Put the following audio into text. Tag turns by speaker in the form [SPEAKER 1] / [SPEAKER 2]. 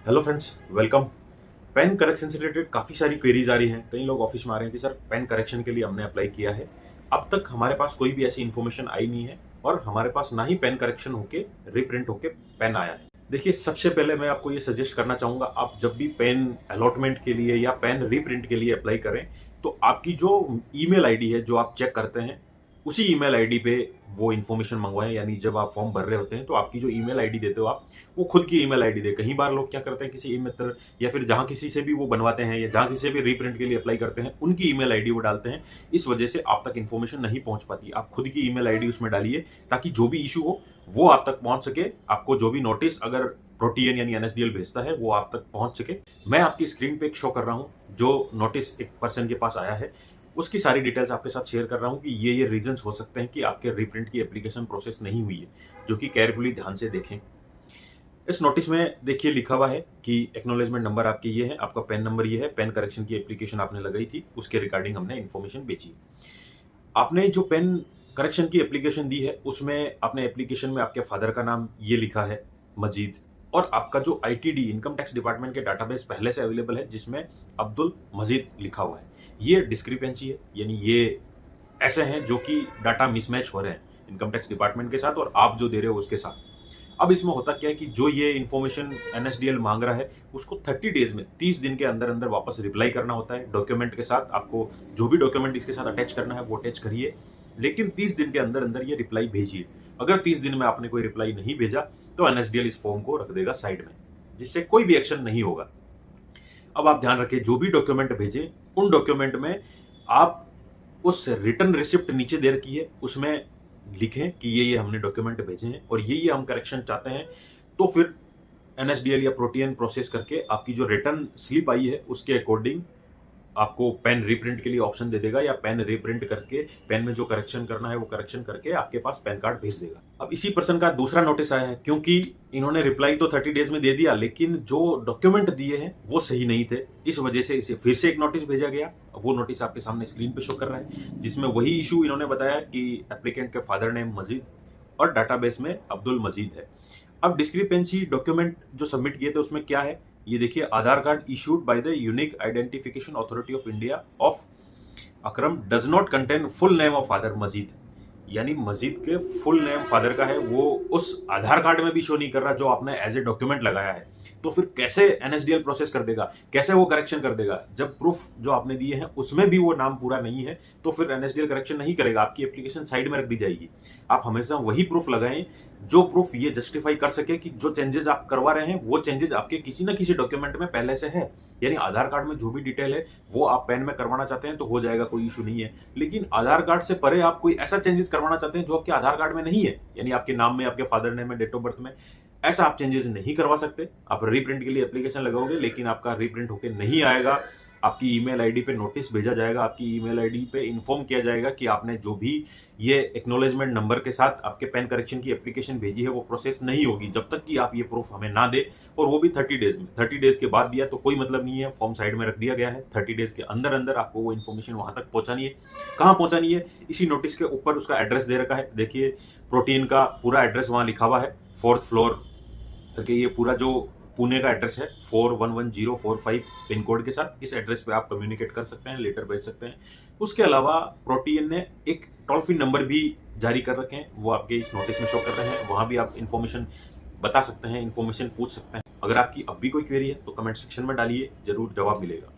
[SPEAKER 1] Hello friends, welcome. Pen correction से related काफ़ी सारी क्वेरीज आ रही हैं। कई लोग ऑफिस में आ रहे हैं कि सर पेन करेक्शन के लिए हमने अप्लाई किया है, अब तक हमारे पास कोई भी ऐसी इन्फॉर्मेशन आई नहीं है और हमारे पास ना ही पेन करेक्शन होके रीप्रिंट होके पेन आया है। देखिए, सबसे पहले मैं आपको ये सजेस्ट करना चाहूँगा, आप जब भी पेन अलॉटमेंट के लिए या पेन रीप्रिंट के लिए अप्लाई करें, तो आपकी जो ईमेल आईडी है, जो आप चेक करते हैं, उसी ईमेल आईडी पे वो इन्फॉर्मेशन मंगवाएं। यानी जब आप फॉर्म भर रहे होते हैं तो आपकी जो ईमेल आईडी देते हो आप, वो खुद की ईमेल आईडी दे। कई बार लोग क्या करते हैं, किसी मित्र या फिर जहां किसी से भी वो बनवाते हैं या जहां किसी से भी रीप्रिंट के लिए अप्लाई करते हैं, उनकी ईमेल आईडी वो डालते हैं। इस वजह से आप तक इन्फॉर्मेशन नहीं पहुंच पाती। आप खुद की ईमेल आईडी उसमें डालिए ताकि जो भी इशू हो वो आप तक पहुंच सके। आपको जो भी नोटिस अगर प्रोटीएन यानी एनएसडीएल भेजता है वो आप तक पहुंच सके। मैं आपकी स्क्रीन पे एक शो कर रहा हूं जो नोटिस एक पर्सन के पास आया है, उसकी सारी डिटेल्स आपके साथ शेयर कर रहा हूं कि ये रीजंस हो सकते हैं कि आपके रीप्रिंट की एप्लीकेशन प्रोसेस नहीं हुई है, जो कि केयरफुली ध्यान से देखें। इस नोटिस में देखिए लिखा हुआ है कि एक्नॉलेजमेंट नंबर आपके ये है, आपका पेन नंबर ये है, पेन करेक्शन की एप्लीकेशन आपने लगाई थी, उसके रिगार्डिंग हमने इन्फॉर्मेशन बेची। आपने जो पेन करेक्शन की एप्लीकेशन दी है उसमें आपने एप्लीकेशन में आपके फादर का नाम ये लिखा है, मजीद, और आपका जो आईटीडी इनकम टैक्स डिपार्टमेंट के डाटाबेस पहले से अवेलेबल है जिसमें अब्दुल मजीद लिखा हुआ है। ये डिस्क्रिपेंसी है, यानी ये ऐसे हैं जो कि डाटा मिसमैच हो रहे हैं इनकम टैक्स डिपार्टमेंट के साथ और आप जो दे रहे हो उसके साथ। अब इसमें होता क्या है कि जो ये इन्फॉर्मेशन एनएसडीएल मांग रहा है उसको 30 डेज में, 30 दिन के अंदर अंदर वापस रिप्लाई करना होता है डॉक्यूमेंट के साथ। आपको जो भी डॉक्यूमेंट इसके साथ अटैच करना है वो अटैच करिए, लेकिन 30 दिन के अंदर अंदर ये रिप्लाई भेजिए। अगर 30 दिन में आपने कोई रिप्लाई नहीं भेजा तो एनएसडीएल इस फॉर्म को रख देगा साइड में, जिससे कोई भी एक्शन नहीं होगा। अब आप ध्यान रखें, जो भी डॉक्यूमेंट भेजें उन डॉक्यूमेंट में आप उस रिटर्न रिसिप्ट नीचे दे रखी है उसमें लिखें कि ये हमने डॉक्यूमेंट भेजे हैं और ये हम करेक्शन चाहते हैं। तो फिर एनएसडीएल या प्रोटीएन प्रोसेस करके आपकी जो रिटर्न स्लिप आई है उसके अकॉर्डिंग आपको पेन रीप्रिंट के लिए ऑप्शन दे देगा, या पेन रीप्रिंट करके पेन में जो करेक्शन करना है वो करेक्शन करके आपके पास पेन कार्ड भेज देगा। अब इसी पर्सन का दूसरा नोटिस आया है, क्योंकि इन्होंने रिप्लाई तो 30 डेज में दे दिया लेकिन जो डॉक्यूमेंट दिए हैं वो सही नहीं थे, इस वजह से इसे फिर से एक नोटिस भेजा गया। वो नोटिस आपके सामने स्क्रीन पे शो कर रहा है, जिसमें वही इशू इन्होंने बताया कि एप्लीकेंट के फादर नेम मजीद और डाटाबेस में अब्दुल मजीद है। अब डिस्क्रिपेंसी डॉक्यूमेंट जो सबमिट किए थे उसमें क्या है, ये देखिए, Aadhaar card issued by the unique identification authority of India of Akram does not contain full name of father Majeed. यानी मजीद के फुल नेम फादर का है वो उस आधार कार्ड में भी शो नहीं कर रहा जो आपने एज ए डॉक्यूमेंट लगाया है। तो फिर कैसे एनएसडीएल प्रोसेस कर देगा, कैसे वो करेक्शन कर देगा जब प्रूफ जो आपने दिए हैं उसमें भी वो नाम पूरा नहीं है। तो फिर एनएसडीएल करेक्शन नहीं करेगा, आपकी एप्लीकेशन साइड में रख दी जाएगी। आप हमेशा वही प्रूफ लगाएं जो प्रूफ ये जस्टिफाई कर सके कि जो चेंजेस आप करवा रहे हैं वो चेंजेस आपके किसी ना किसी डॉक्यूमेंट में पहले से है। यानी आधार कार्ड में जो भी डिटेल है वो आप पेन में करवाना चाहते हैं तो हो जाएगा, कोई इशू नहीं है। लेकिन आधार कार्ड से परे आप कोई ऐसा चेंजेस करवाना चाहते हैं जो आपके आधार कार्ड में नहीं है, यानी आपके नाम में, आपके फादर नेम में, डेट ऑफ बर्थ में, ऐसा आप चेंजेस नहीं करवा सकते। आप रीप्रिंट के लिए एप्लीकेशन लगाओगे लेकिन आपका रीप्रिंट होके नहीं आएगा। आपकी ईमेल आईडी पे नोटिस भेजा जाएगा, आपकी ईमेल आईडी पे इन्फॉर्म किया जाएगा कि आपने जो भी ये एक्नॉलेजमेंट नंबर के साथ आपके पेन करेक्शन की एप्लीकेशन भेजी है वो प्रोसेस नहीं होगी जब तक कि आप ये प्रूफ हमें ना दे, और वो भी 30 डेज में। 30 डेज के बाद दिया तो कोई मतलब नहीं है, फॉर्म साइड में रख दिया गया है। 30 डेज के अंदर अंदर आपको वो इन्फॉर्मेशन वहां तक पहुंचानी है। कहाँ पहुंचानी है, इसी नोटिस के ऊपर उसका एड्रेस दे रखा है। देखिए, प्रोटीन का पूरा एड्रेस वहां लिखा हुआ है, 4th फ्लोर करके। ये पूरा जो पुणे का एड्रेस है 411045 पिन कोड के साथ, इस एड्रेस पे आप कम्युनिकेट कर सकते हैं, लेटर भेज सकते हैं। उसके अलावा प्रोटीएन ने एक टोल फ्री नंबर भी जारी कर रखे हैं, वो आपके इस नोटिस में शो कर रहे हैं। वहां भी आप इन्फॉर्मेशन बता सकते हैं, इन्फॉर्मेशन पूछ सकते हैं। अगर आपकी अब भी कोई क्वेरी है तो कमेंट सेक्शन में डालिए, जरूर जवाब मिलेगा।